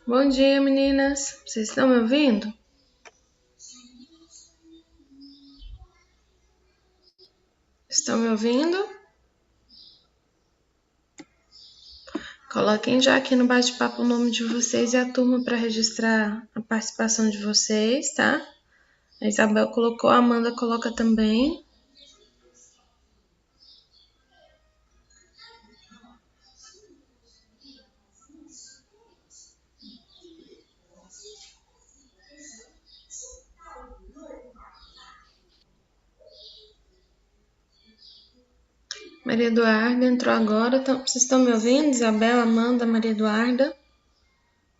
Bom dia, meninas. Vocês estão me ouvindo? Estão me ouvindo? Coloquem já aqui no bate-papo o nome de vocês e a turma para registrar a participação de vocês, tá? A Isabel colocou, a Amanda coloca também. Maria Eduarda entrou agora. Vocês estão me ouvindo? Isabel, Amanda, Maria Eduarda.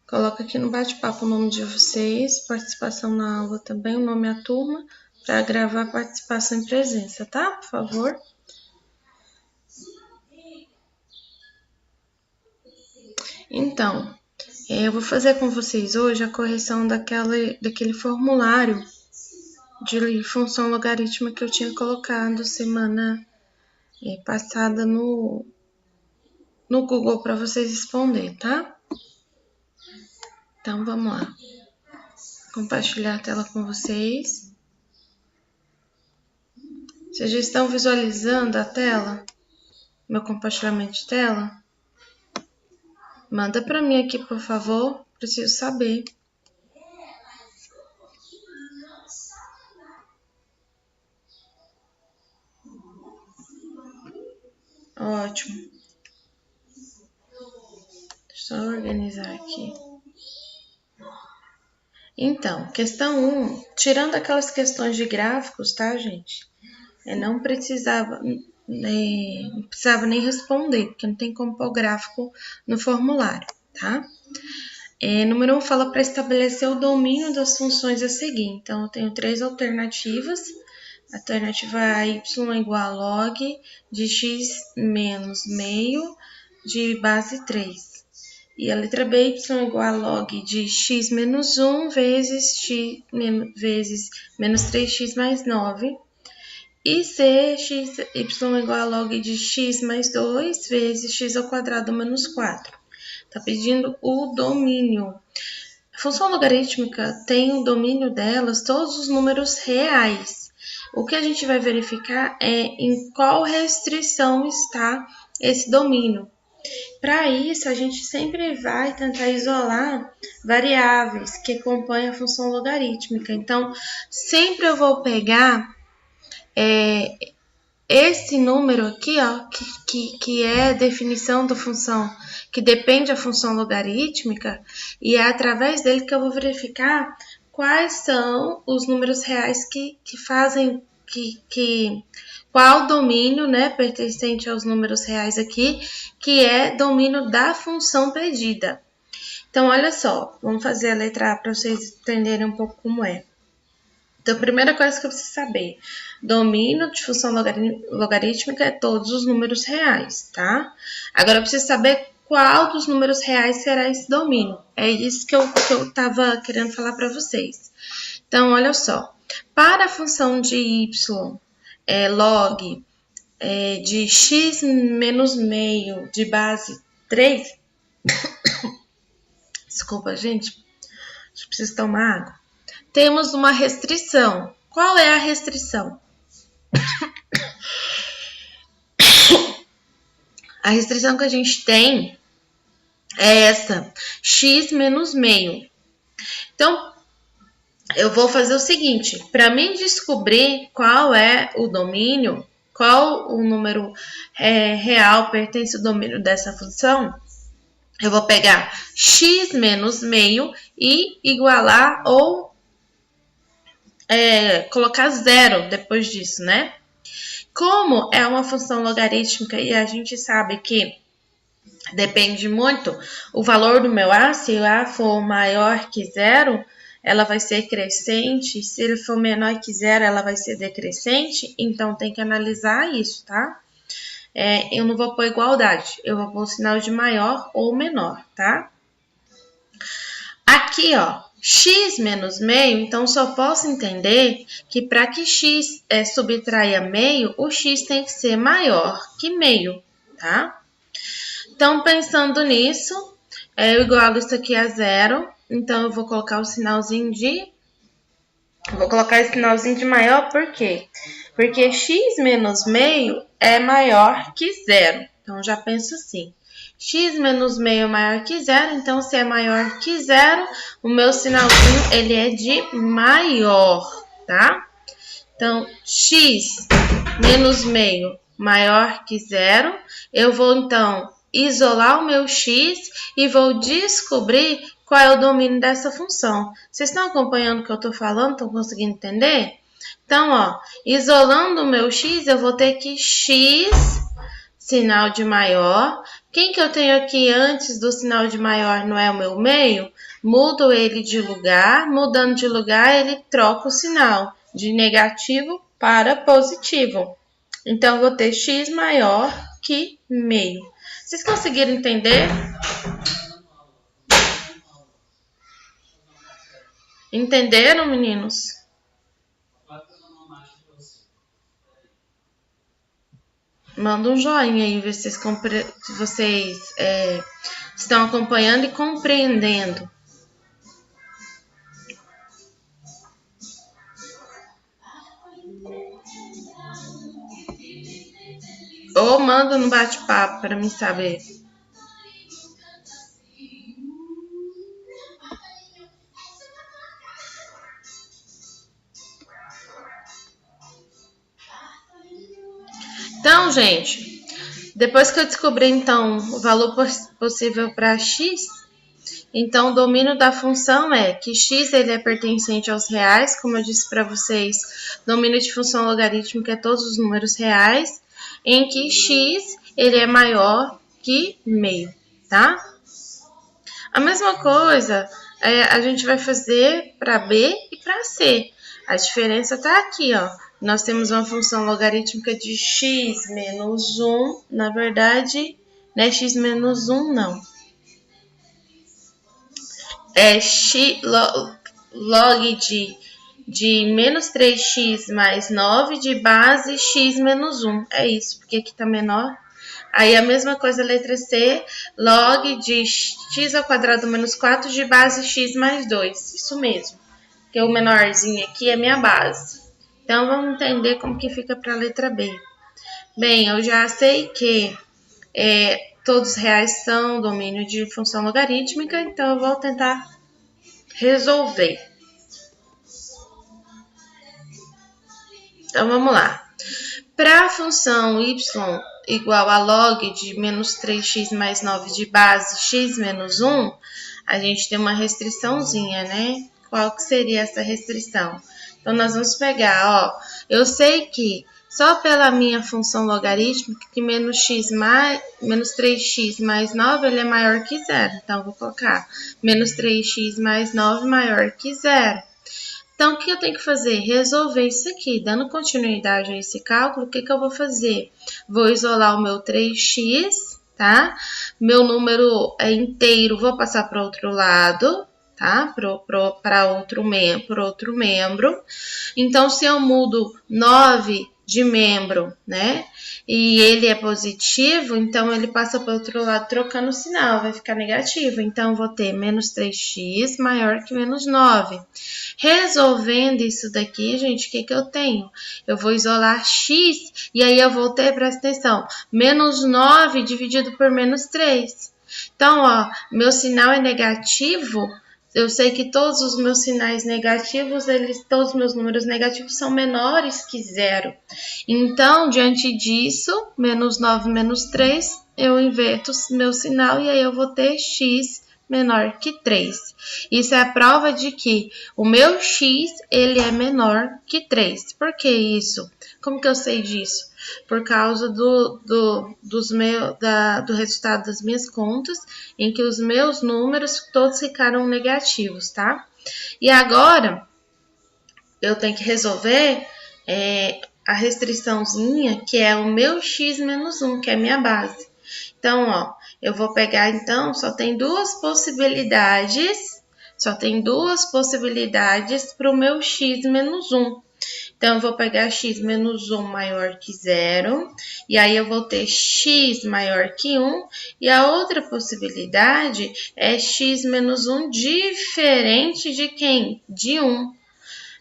Coloca aqui no bate-papo o nome de vocês, participação na aula também, o nome e a turma, para gravar a participação em presença, tá? Por favor. Então, eu vou fazer com vocês hoje a correção daquele formulário de função logarítmica que eu tinha colocado semana passada no Google para vocês responder, tá? Então, vamos lá. Compartilhar a tela com vocês. Vocês já estão visualizando a tela? Meu compartilhamento de tela? Manda para mim aqui, por favor. Preciso saber. Ótimo. Deixa eu só organizar aqui. Então, questão 1, tirando aquelas questões de gráficos, tá, gente? Não precisava nem responder, porque não tem como pôr gráfico no formulário, tá? Número 1 fala para estabelecer o domínio das funções a seguir. Então, eu tenho 3 alternativas. Alternativa A, y igual a log de x menos meio de base 3. E a letra B, y igual a log de x menos 1 vezes menos 3x mais 9. E C, y igual a log de x mais 2 vezes x ao quadrado menos 4. Está pedindo o domínio. A função logarítmica tem o domínio delas todos os números reais. O que a gente vai verificar é em qual restrição está esse domínio. Para isso, a gente sempre vai tentar isolar variáveis que compõem a função logarítmica. Então, sempre eu vou pegar esse número aqui, ó, que é a definição da função, que depende da função logarítmica, e é através dele que eu vou verificar quais são os números reais que fazem, qual domínio, né, pertencente aos números reais aqui, que é domínio da função pedida. Então, olha só, vamos fazer a letra A para vocês entenderem um pouco como é. Então, a primeira coisa que eu preciso saber, domínio de função logarítmica é todos os números reais, tá? Agora, eu preciso saber qual dos números reais será esse domínio. É isso que eu estava querendo falar para vocês. Então, olha só, para a função de y, log de x menos meio de base 3, desculpa, gente, preciso tomar água. Temos uma restrição. Qual é a restrição? A restrição que a gente tem é essa, x menos meio. Então, eu vou fazer o seguinte, para mim descobrir qual é o domínio, qual o número real pertence ao domínio dessa função, eu vou pegar x menos meio e igualar ou colocar zero depois disso, né? Como é uma função logarítmica e a gente sabe que depende muito o valor do meu A, se o A for maior que zero, ela vai ser crescente, se ele for menor que zero, ela vai ser decrescente, então tem que analisar isso, tá? Eu não vou pôr igualdade, eu vou pôr o sinal de maior ou menor, tá? Aqui, ó, x menos meio, então só posso entender que para que x subtraia meio, o x tem que ser maior que meio, tá? Então, pensando nisso, Eu igualo isso aqui a zero, então eu vou colocar o sinalzinho de... Vou colocar esse sinalzinho de maior, por quê? Porque x menos meio é maior que zero. Então, já penso assim. X menos meio é maior que zero, então se é maior que zero, o meu sinalzinho ele é de maior, tá? Então, x menos meio maior que zero, eu vou então isolar o meu x e vou descobrir qual é o domínio dessa função. Vocês estão acompanhando o que eu estou falando? Estão conseguindo entender? Então, ó, isolando o meu x, eu vou ter que x, sinal de maior. Quem que eu tenho aqui antes do sinal de maior não é o meu meio? Mudo ele de lugar. Mudando de lugar, ele troca o sinal de negativo para positivo. Então, eu vou ter x maior que meio. Vocês conseguiram entender? Entenderam, meninos? Manda um joinha aí, ver se vocês estão acompanhando e compreendendo. Ou manda no bate-papo para mim saber. Então, gente, depois que eu descobri, então, o valor possível para x, então o domínio da função é que x ele é pertencente aos reais, como eu disse para vocês, domínio de função logarítmica é todos os números reais, em que x ele é maior que meio, tá? A mesma coisa a gente vai fazer para B e para C. A diferença está aqui, ó. Nós temos uma função logarítmica de x menos 1. Na verdade, não é x menos 1, não. É x, log de menos 3x mais 9 de base x menos 1. É isso, porque aqui está menor. Aí a mesma coisa, letra C, log de x ao quadrado menos 4 de base x mais 2. Isso mesmo, porque o menorzinho aqui é minha base. Então, vamos entender como que fica para a letra B. Bem, eu já sei que todos os reais são domínio de função logarítmica, então eu vou tentar resolver. Então, vamos lá. Para a função y igual a log de menos 3x mais 9 de base x menos 1, a gente tem uma restriçãozinha, né? Qual que seria essa restrição? Então, nós vamos pegar, ó, eu sei que só pela minha função logarítmica que menos 3x mais 9 ele é maior que zero. Então, eu vou colocar menos 3x mais 9 maior que zero. Então, o que eu tenho que fazer? Resolver isso aqui. Dando continuidade a esse cálculo, o que eu vou fazer? Vou isolar o meu 3x, tá? Meu número inteiro, vou passar para o outro lado, tá? Para outro membro. Então, se eu mudo 9 de membro, né? E ele é positivo, então ele passa para o outro lado trocando o sinal, vai ficar negativo. Então, vou ter menos 3x maior que menos 9. Resolvendo isso daqui, gente, o que eu tenho? Eu vou isolar x e aí eu vou ter, presta atenção, menos 9 dividido por menos 3. Então, ó, meu sinal é negativo. Eu sei que todos os meus sinais negativos, todos os meus números negativos são menores que zero. Então, diante disso, menos 9 menos 3, eu inverto meu sinal e aí eu vou ter x menor que 3. Isso é a prova de que o meu x ele é menor que 3. Por que isso? Como que eu sei disso? Por causa do resultado das minhas contas, em que os meus números todos ficaram negativos, tá? E agora, eu tenho que resolver a restriçãozinha, que é o meu x menos 1, que é a minha base. Então, ó, eu vou pegar, então, só tem duas possibilidades para o meu x menos 1. Então, eu vou pegar x menos 1 maior que 0, e aí eu vou ter x maior que 1, e a outra possibilidade é x menos 1 diferente de quem? De 1.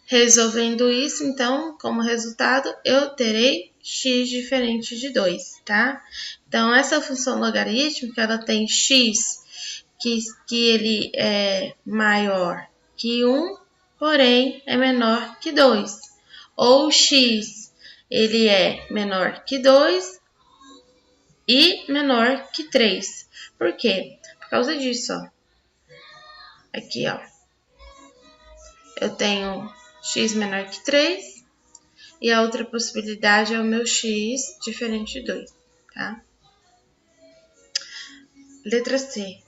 Resolvendo isso, então, como resultado, eu terei x diferente de 2, tá? Então, essa função logarítmica, ela tem x que ele é maior que 1, porém é menor que 2. Ou x, ele é menor que 2 e menor que 3. Por quê? Por causa disso, ó. Aqui, ó. Eu tenho x menor que 3 e a outra possibilidade é o meu x diferente de 2, tá? Letra C.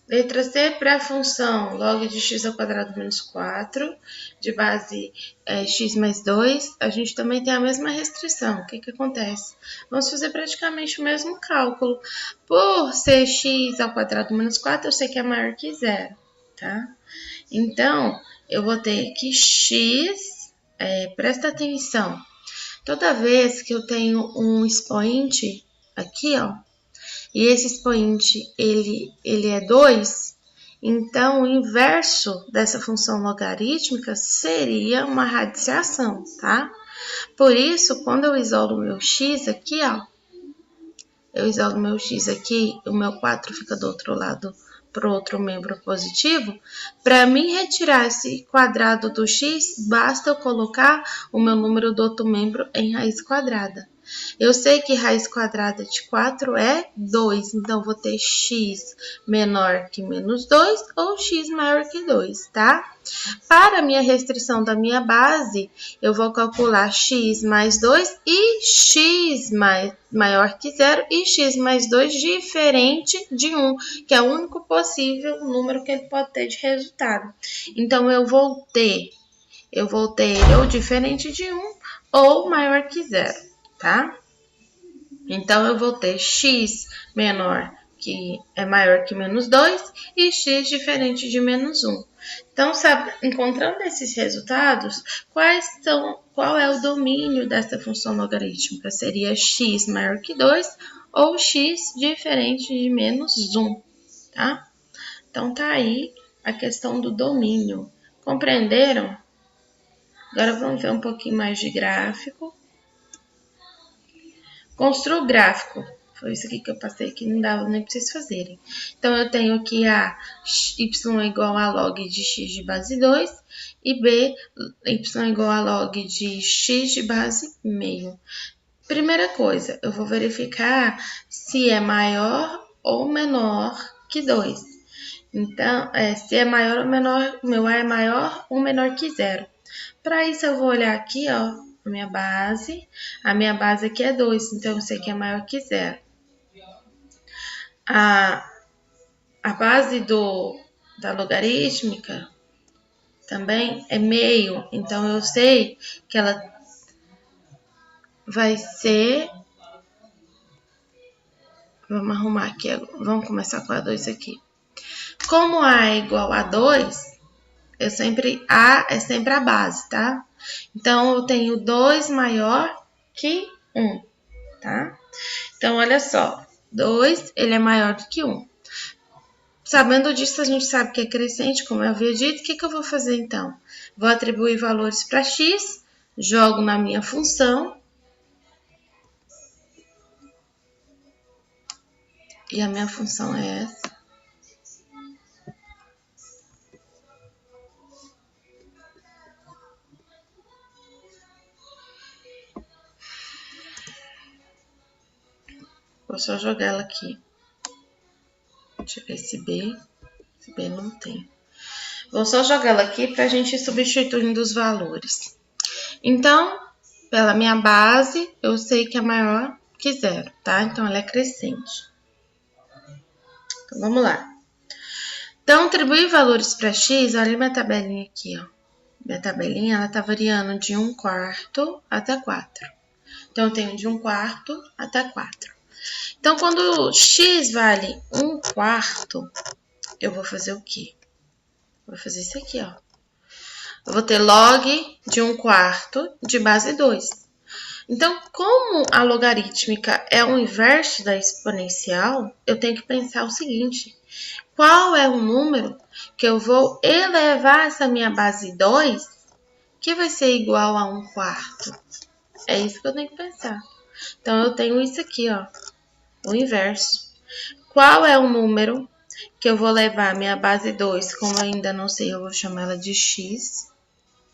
Letra C, para a função log de x ao quadrado menos 4, de base x mais 2, a gente também tem a mesma restrição. O que acontece? Vamos fazer praticamente o mesmo cálculo. Por ser x ao quadrado menos 4, eu sei que é maior que 0, tá? Então, eu vou ter que x, presta atenção, toda vez que eu tenho um expoente aqui, ó, e esse expoente, ele é 2, então o inverso dessa função logarítmica seria uma radiciação, tá? Por isso, quando eu isolo o meu x aqui, ó, eu isolo o meu x aqui, o meu 4 fica do outro lado, para o outro membro positivo. Para mim retirar esse quadrado do x, basta eu colocar o meu número do outro membro em raiz quadrada. Eu sei que raiz quadrada de 4 é 2, então vou ter x menor que menos 2 ou x maior que 2, tá? Para a minha restrição da minha base, eu vou calcular x mais 2 e x maior que 0 e x mais 2 diferente de 1, que é o único possível número que ele pode ter de resultado. Então, eu vou ter ou diferente de 1 ou maior que 0, tá? Então, eu vou ter x menor que é maior que menos 2 e x diferente de menos 1. Então, encontrando esses resultados, qual é o domínio dessa função logarítmica? Seria x maior que 2 ou x diferente de menos 1, tá? Então, tá aí a questão do domínio. Compreenderam? Agora, vamos ver um pouquinho mais de gráfico. Construa o gráfico. Foi isso aqui que eu passei, que não dava nem para vocês fazerem. Então, eu tenho aqui a y é igual a log de x de base 2 e b, y é igual a log de x de base meio. Primeira coisa, eu vou verificar se é maior ou menor que 2. Então, se é maior ou menor, meu A é maior ou menor que 0. Para isso, eu vou olhar aqui, ó, a minha base aqui é 2, então eu sei que é maior que 0. A base da logarítmica também é meio, então eu sei que ela vai ser... Vamos arrumar aqui, vamos começar com a 2 aqui. Como A é igual a 2, A é sempre a base, tá? Então, eu tenho 2 maior que 1, tá? Então, olha só, 2, ele é maior do que 1. Sabendo disso, a gente sabe que é crescente, como eu havia dito. O que eu vou fazer, então? Vou atribuir valores para x, jogo na minha função. E a minha função é essa. Vou só jogar ela aqui. Deixa eu ver esse B não tem. Vou só jogar ela aqui para a gente ir substituindo os valores. Então, pela minha base, eu sei que é maior que 0, tá? Então, ela é crescente. Então, vamos lá. Então, atribuir valores para x, olha minha tabelinha aqui, ó. Minha tabelinha, ela tá variando de 1/4 até 4. Então, eu tenho de 1/4 até 4. Então, quando x vale 1/4, eu vou fazer o quê? Vou fazer isso aqui, ó. Eu vou ter log de 1/4 de base 2. Então, como a logarítmica é o inverso da exponencial, eu tenho que pensar o seguinte: qual é o número que eu vou elevar essa minha base 2 que vai ser igual a 1/4? É isso que eu tenho que pensar. Então, eu tenho isso aqui, ó, o inverso. Qual é o número que eu vou levar a minha base 2? Como eu ainda não sei, eu vou chamar ela de x,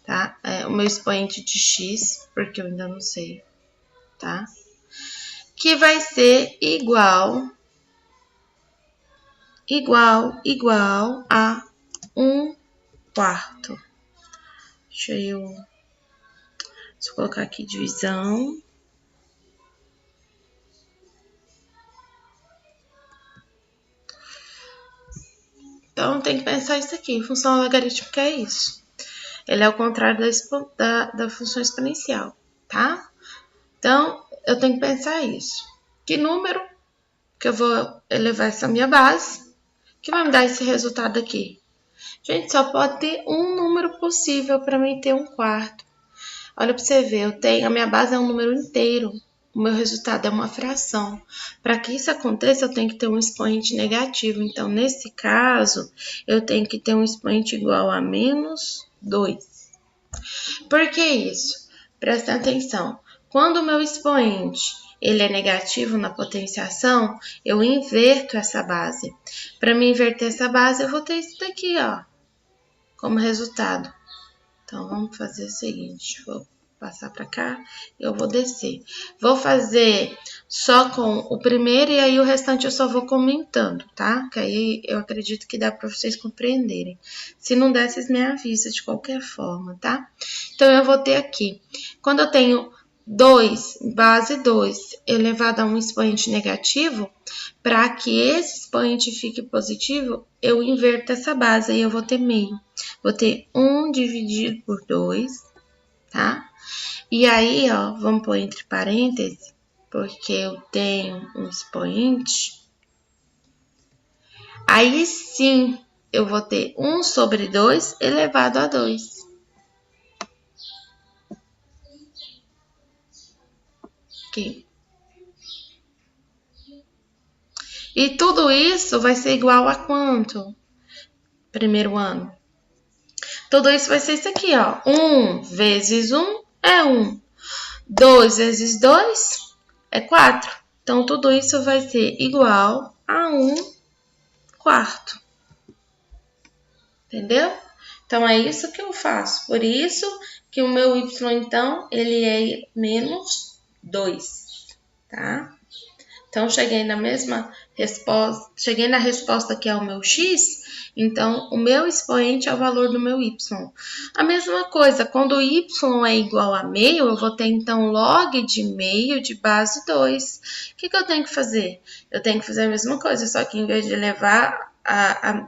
tá? O meu expoente de x, porque eu ainda não sei, tá? Que vai ser igual a 1/4. Deixa eu colocar aqui divisão. Então, tem que pensar isso aqui. Função logarítmica é isso. Ele é o contrário da função exponencial, tá? Então, eu tenho que pensar isso. Que número que eu vou elevar essa minha base que vai me dar esse resultado aqui? Gente, só pode ter um número possível para mim ter 1/4. Olha para você ver, a minha base é um número inteiro. O meu resultado é uma fração. Para que isso aconteça, eu tenho que ter um expoente negativo. Então, nesse caso, eu tenho que ter um expoente igual a -2. Por que isso? Presta atenção. Quando o meu expoente ele é negativo na potenciação, eu inverto essa base. Para me inverter essa base, eu vou ter isso daqui, ó, como resultado. Então, vamos fazer o seguinte, vou passar para cá e eu vou descer. Vou fazer só com o primeiro e aí o restante eu só vou comentando, tá? Que aí eu acredito que dá para vocês compreenderem. Se não der, vocês me avisam de qualquer forma, tá? Então, eu vou ter aqui, quando eu tenho 2, base 2, elevado a um expoente negativo, para que esse expoente fique positivo, eu inverto essa base, aí eu vou ter meio. Vou ter 1 dividido por 2, tá? E aí, ó, vamos pôr entre parênteses, porque eu tenho um expoente. Aí sim, eu vou ter 1 sobre 2 elevado a 2. Aqui. E tudo isso vai ser igual a quanto? Primeiro ano. Tudo isso vai ser isso aqui, ó. 1 vezes 1 é 1. 2 vezes 2 é 4. Então, tudo isso vai ser igual a 1/4. Entendeu? Então, é isso que eu faço. Por isso que o meu y, então, ele é -2, tá? Então, cheguei na mesma resposta, cheguei na resposta que é o meu x, então o meu expoente é o valor do meu y. A mesma coisa, quando o y é igual a meio, eu vou ter então log de meio de base 2. O que eu tenho que fazer? Eu tenho que fazer a mesma coisa, só que em vez de levar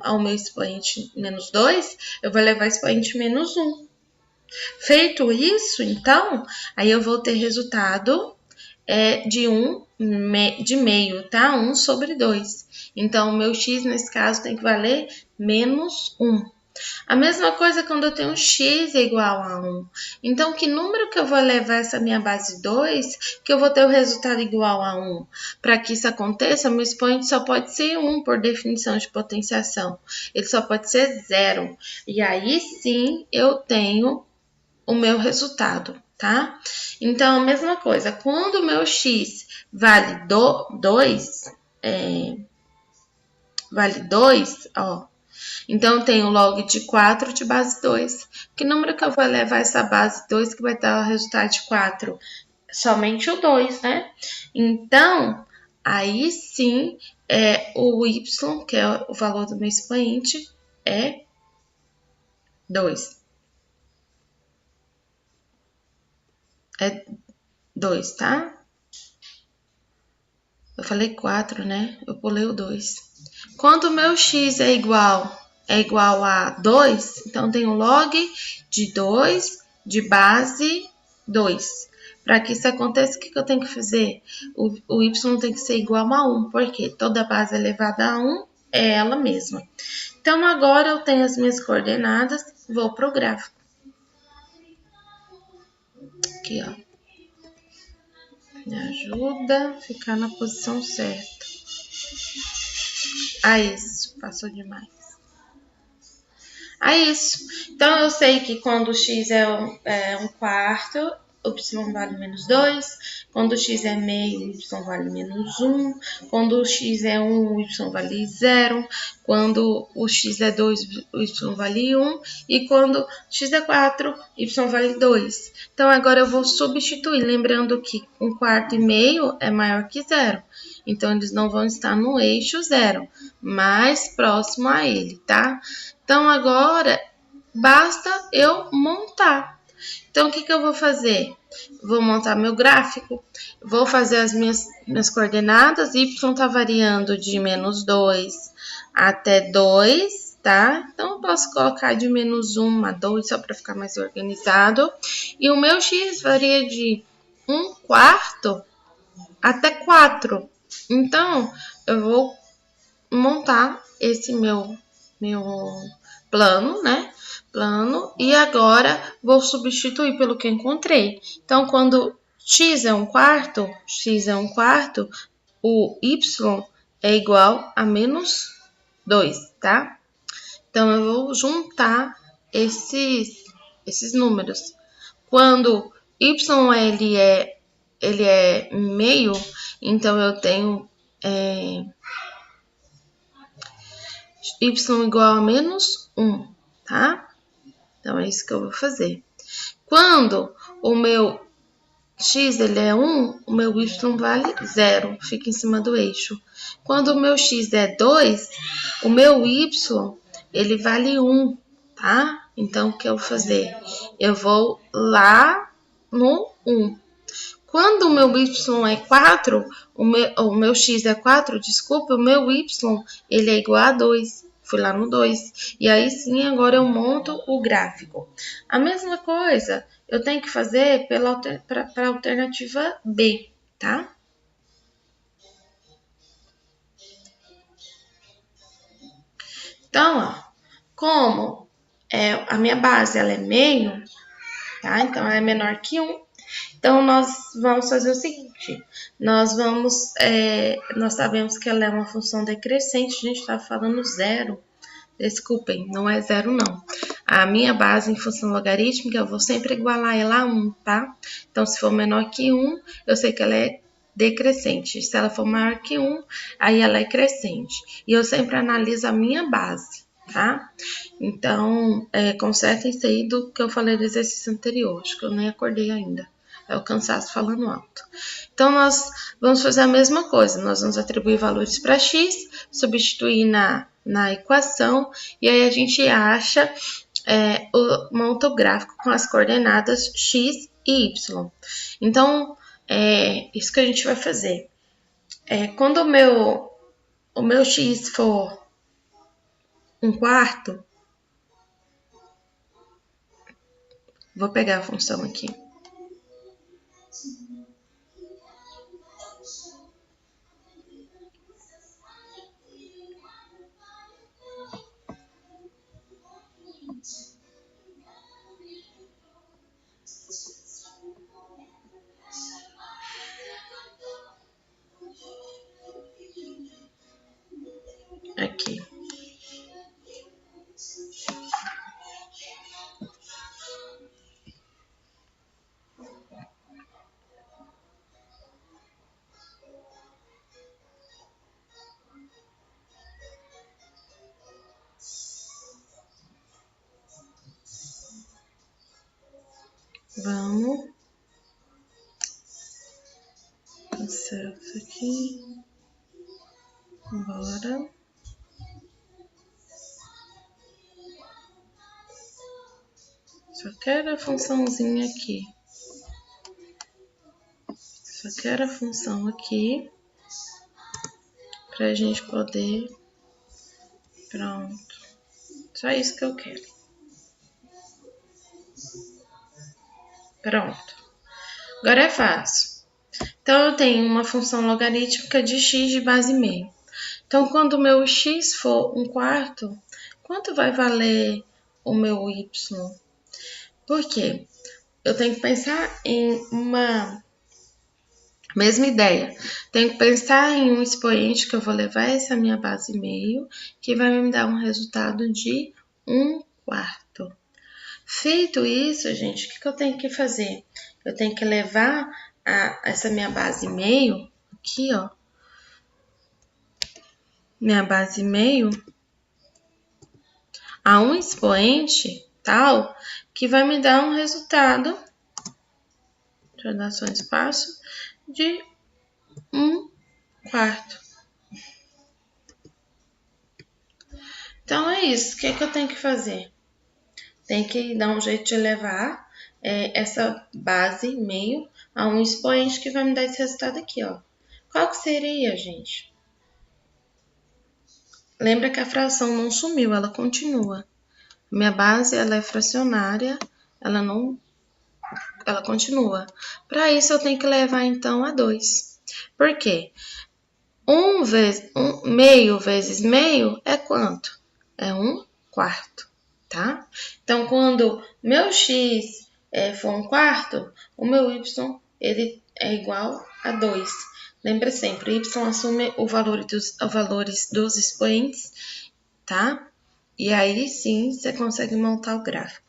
ao meu expoente -2, eu vou levar expoente -1. Feito isso, então, aí eu vou ter resultado de meio, tá? 1 sobre 2. Então, o meu x, nesse caso, tem que valer -1. A mesma coisa quando eu tenho x igual a 1. Então, que número que eu vou levar essa minha base 2, que eu vou ter o resultado igual a 1? Para que isso aconteça, meu expoente só pode ser 1 por definição de potenciação. Ele só pode ser 0. E aí, sim, eu tenho o meu resultado, tá? Então, a mesma coisa, quando o meu x vale 2, ó, então eu tenho log de 4 de base 2. Que número que eu vou levar essa base 2 que vai dar o resultado de 4? Somente o 2, né? Então, aí sim, o y, que é o valor do meu expoente, é 2. É 2, tá? Eu falei 4, né? Eu pulei o 2. Quando o meu x é igual a 2, então tem o log de 2 de base 2. Para que isso aconteça, o que eu tenho que fazer? O y tem que ser igual a 1, porque toda base elevada a 1 é ela mesma. Então, agora eu tenho as minhas coordenadas, vou para o gráfico. aqui, ó. Me ajuda a ficar na posição certa. Ah, isso. Passou demais. Ah, isso. Então, eu sei que quando x é um quarto, y vale menos 2. Quando x é meio, y vale menos 1. Quando o x é 1, y vale 0. Quando o x é 2, y vale 1. E quando x é 4, y vale 2. Então, agora eu vou substituir, lembrando que 1 quarto e meio é maior que 0. Então, eles não vão estar no eixo 0, mais próximo a ele, tá? Então, agora, basta eu montar. Então, o que eu vou fazer? Vou montar meu gráfico, vou fazer as minhas coordenadas. Y está variando de menos 2 até 2, tá? Então, eu posso colocar de menos 1 a 2, só para ficar mais organizado. E o meu x varia de 1 quarto até 4. Então, eu vou montar esse meu plano, né? E agora vou substituir pelo que eu encontrei. Então, quando x é 1 quarto, o y é igual a menos 2, tá? Então, eu vou juntar esses números. Quando y ele é meio, então eu tenho y igual a menos 1, tá? Então, é isso que eu vou fazer. Quando o meu x ele é 1, o meu y vale 0, fica em cima do eixo. Quando o meu x é 2, o meu y ele vale 1, tá? Então, o que eu vou fazer? Eu vou lá no 1. Quando o meu y é 4, o meu x é 4, desculpa, o meu y ele é igual a 2. Fui lá no 2. E aí sim, agora eu monto o gráfico. A mesma coisa eu tenho que fazer para a alternativa B, tá? Então, ó, como a minha base ela é meio, tá? Então, ela é menor que 1. Então, nós vamos fazer o seguinte, nós sabemos que ela é uma função decrescente, a gente está falando 0, desculpem, não é 0 não. A minha base em função logarítmica, eu vou sempre igualar ela a 1, tá? Então, se for menor que 1, eu sei que ela é decrescente. Se ela for maior que 1, aí ela é crescente. E eu sempre analiso a minha base, tá? Então, consertem isso aí do que eu falei do exercício anterior, acho que eu nem acordei ainda. É o cansaço falando alto. Então, nós vamos fazer a mesma coisa. Nós vamos atribuir valores para x, substituir na equação, e aí a gente acha monta o gráfico com as coordenadas x e y. Então, isso que a gente vai fazer. Quando o meu x for 1 quarto, vou pegar a função aqui. Aqui. Vamos. Cancela isso aqui. Bora. Só quero a funçãozinha aqui. Só quero a função aqui. Pra gente poder... Pronto. Só isso que eu quero. Pronto. Agora é fácil. Então, eu tenho uma função logarítmica de x de base meio. Então, quando o meu x for 1 quarto, quanto vai valer o meu y? Por quê? eu tenho que pensar em uma mesma ideia. Tenho que pensar em um expoente que eu vou levar essa minha base meio, que vai me dar um resultado de 1/4. Feito isso, gente, o que eu tenho que fazer? Eu tenho que levar essa minha base meio, aqui, ó, minha base meio, a um expoente tal, que vai me dar um resultado, deixa eu dar só um espaço, de 1/4. Então, é isso. O que eu tenho que fazer? Tem que dar um jeito de levar essa base meio a um expoente que vai me dar esse resultado aqui, ó. Qual que seria, gente? Lembra que a fração não sumiu, ela continua. Minha base, ela é fracionária, ela continua. Para isso, eu tenho que levar, então, a 2. Por quê? Meio vezes meio é quanto? É 1/4. Tá? Então, quando meu x for 1/4, o meu y ele é igual a 2. Lembra sempre, y assume os valores dos expoentes, tá? E aí sim você consegue montar o gráfico.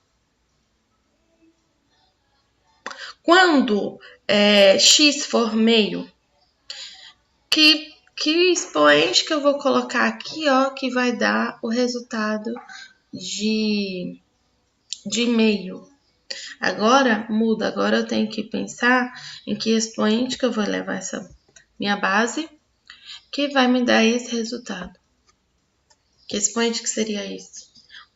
Quando x for meio, que expoente que eu vou colocar aqui, ó, que vai dar o resultado de meio? Agora muda, agora eu tenho que pensar em que expoente que eu vou levar essa minha base, que vai me dar esse resultado. Que expoente que seria esse?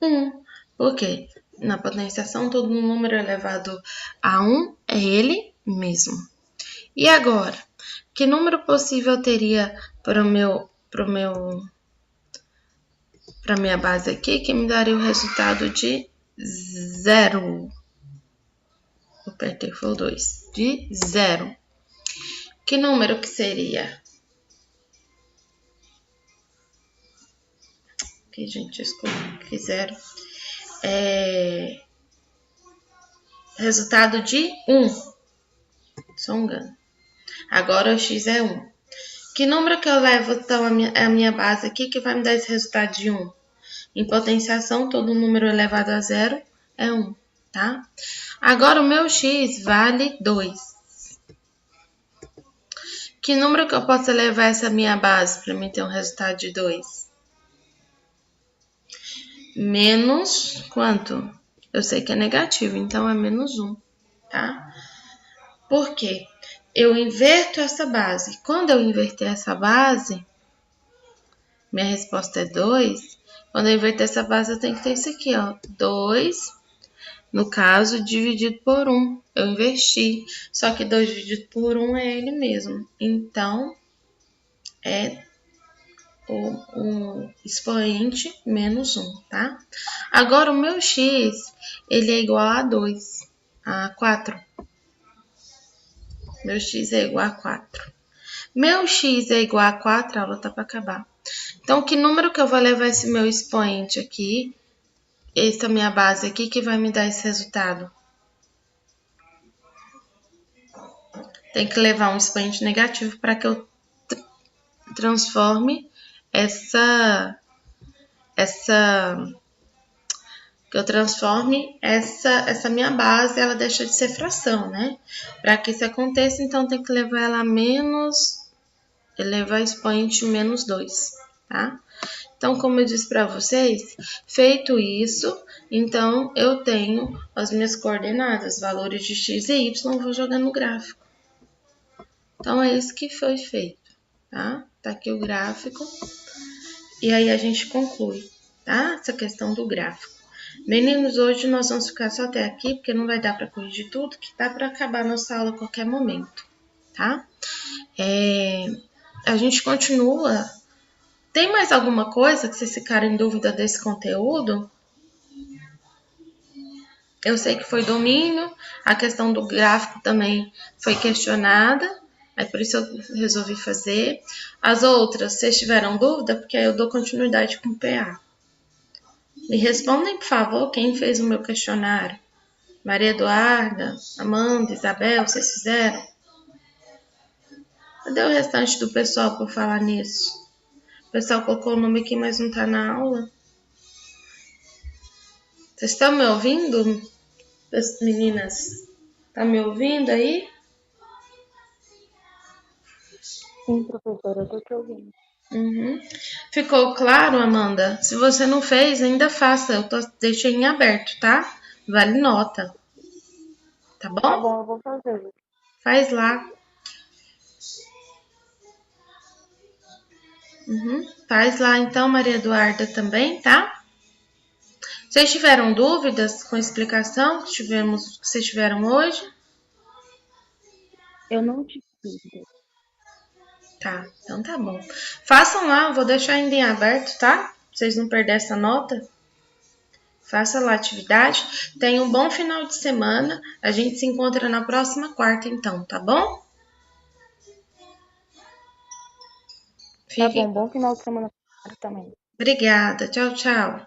1. Por quê? Na potenciação, todo número elevado a 1 é ele mesmo. E agora, que número possível eu teria para minha base aqui, que me daria o resultado de 0? Eu apertei, foi o 2. De 0. Que número que seria? Aqui, gente, desculpa, 0. Resultado de 1. Só um engano. Agora o x é 1. Que número que eu levo, então, a minha base aqui, que vai me dar esse resultado de 1? Em potenciação, todo número elevado a 0 é 1, tá? Agora, o meu x vale 2. Que número que eu posso levar essa minha base para mim ter um resultado de 2? Menos quanto? Eu sei que é negativo, então é menos 1, tá? Por quê? Eu inverto essa base. Quando eu inverter essa base, minha resposta é 2. Quando eu inverter essa base, eu tenho que ter isso aqui, ó. 2, no caso, dividido por 1. Eu inverti. Só que 2 dividido por 1 é ele mesmo. Então, é o expoente menos 1, tá? Agora, o meu x, ele é igual a 2, a 4. Meu x é igual a 4. Meu x é igual a 4, a aula tá para acabar. Então, que número que eu vou levar esse meu expoente aqui, essa minha base aqui, que vai me dar esse resultado? Tem que levar um expoente negativo para que eu transforme essa minha base, ela deixa de ser fração, né? Para que isso aconteça, então tem que levar ela a elevar expoente menos 2, tá? Então, como eu disse para vocês, feito isso, então eu tenho as minhas coordenadas, valores de x e y, vou jogar no gráfico. Então, é isso que foi feito, tá? Tá aqui o gráfico. E aí a gente conclui, tá? Essa questão do gráfico. Meninos, hoje nós vamos ficar só até aqui, porque não vai dar para corrigir tudo, que dá para acabar nossa aula a qualquer momento, tá? A gente continua. Tem mais alguma coisa que vocês ficarem em dúvida desse conteúdo? Eu sei que foi domínio, a questão do gráfico também foi questionada, aí por isso eu resolvi fazer. As outras, vocês tiveram dúvida, porque aí eu dou continuidade com o PA. Me respondem, por favor, quem fez o meu questionário. Maria Eduarda, Amanda, Isabel, vocês fizeram? Cadê o restante do pessoal por falar nisso? O pessoal colocou o nome aqui, mas não tá na aula. Vocês estão me ouvindo, meninas? Tá me ouvindo aí? Sim, professora, eu tô te ouvindo. Uhum. Ficou claro, Amanda? Se você não fez, ainda faça. Deixei em aberto, tá? Vale nota. Tá Tá bom? bom, eu vou fazer. Faz lá. Uhum. Faz lá então, Maria Eduarda, também, tá? Vocês tiveram dúvidas com a explicação que vocês tiveram hoje? Eu não tive dúvida. Tá, então tá bom. Façam lá, eu vou deixar ainda em aberto, tá? Pra vocês não perderem essa nota. Faça lá a atividade. Tenha um bom final de semana. A gente se encontra na próxima quarta, então, tá bom? Tá Fique. bom, bom final de semana também. Obrigada. Tchau, tchau.